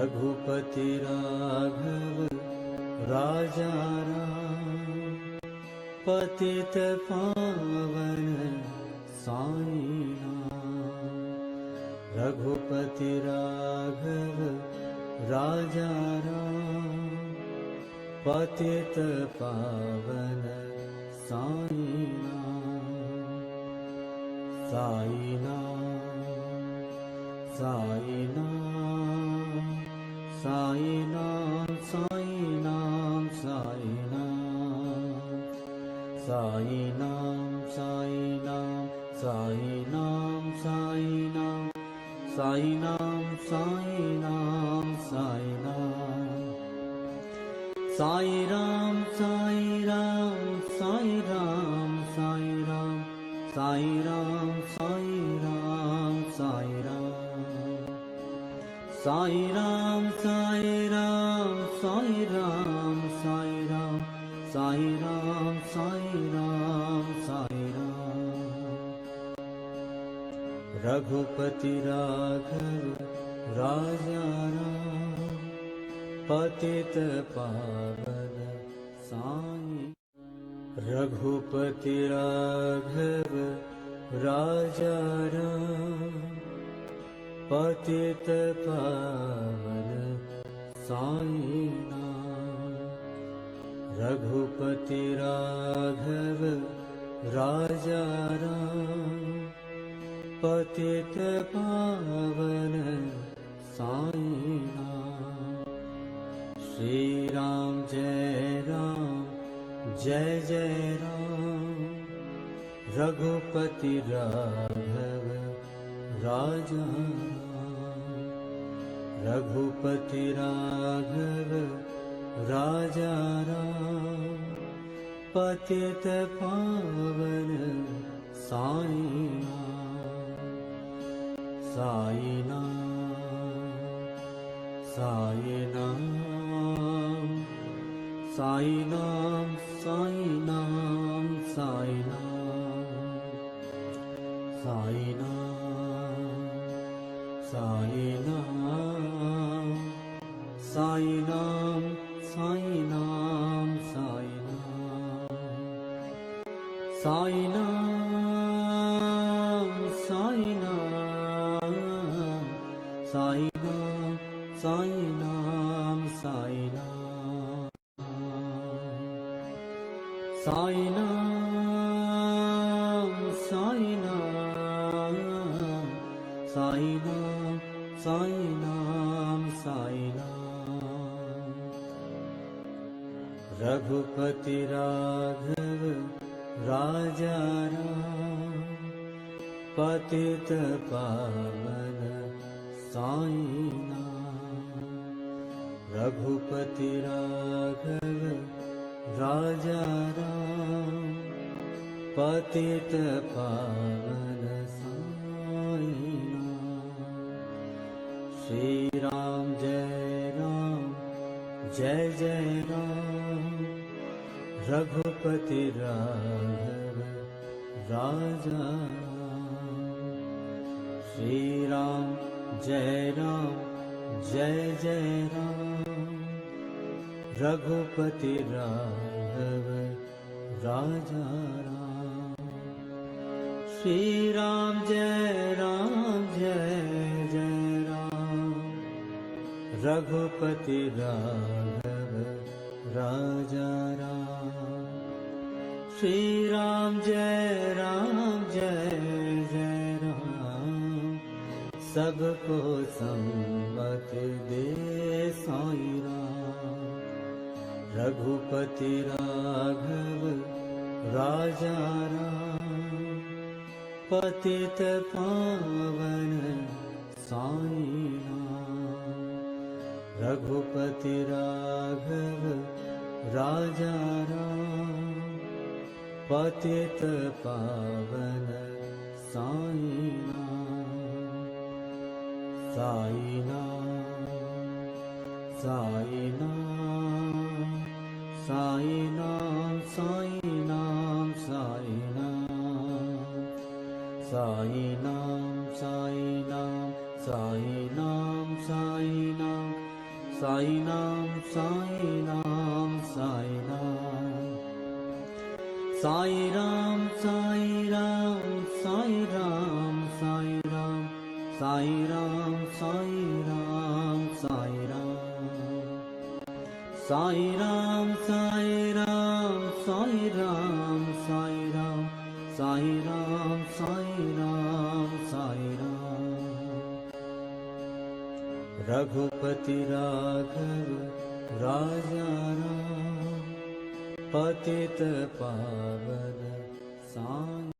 रघुपति राघव राजा राम, पतित पावन साईं नाम। रघुपति राघव राजा राम, पतित पावन साईं नाम। साईं नाम, साईं नाम, साईं नाम, साईं नाम, साईं नाम। साईं नाम, साईं नाम, साईं नाम, साईं नाम। साईं नाम, साईं नाम, साईं नाम। साईं राम, साईं राम, साईं राम, साईं राम। साईं राम, साईं राम, साईं राम। साईं राम, साईं राम, साईं राम, साईं राम। साईं राम, साईं राम, साईं राम। रघुपति राघव राजा राम, पतित पावन साईं। रघुपति राघव राजा राम, पतित पावन साईं नाम। रघुपति राघव राजा राम, पतित पावन साईं नाम। श्री राम जय राम, जय जय राम। रघुपति राघव राजा राम, रघुपति राघव राजा राम, पतित पावन साईं नाम। साईं नाम, साईं नाम, साईं नाम, साईं नाम, साईं नाम। साईं नाम, साईं नाम, साईं नाम, साईं नाम, साईं नाम। साईं नाम, साईं नाम, साईं नाम, साईं नाम, साईं नाम। साईं नाम, साईं नाम, साईं नाम, साईं नाम, साईं नाम। रघुपति राघव राजा राम, पतित पावन साईं नाम। रघुपति राघव राजा राम, पतित पावन साईं नाम। श्री राम जय राम, जय जय राम। रघुपति राघव राजा राम। श्री राम जय राम, जय जय राम। रघुपति राघव राजा राम। श्री राम जय राम, जय जय राम। रघुपति राघव राजा राम। श्री राम जय राम, जय जय राम। सबको सम्मति दे साईं राम। रघुपति राघव राजा राम, पतित पावन साईं नाम। रघुपति राघव राजा राम, पतित पावन साईं नाम। साईं नाम, साईं नाम, साईं नाम, साईं नाम, साईं नाम। साईं नाम, साईं नाम, साईं नाम, साईं नाम। साई नाम साई नाम साई नाम साई राम साई राम साई राम साई राम साई राम साई राम साई राम साई राम साई राम साई राम साई राम साई राम साई राम साई राम रघुपति राघव राजा राम पतित पावन साई।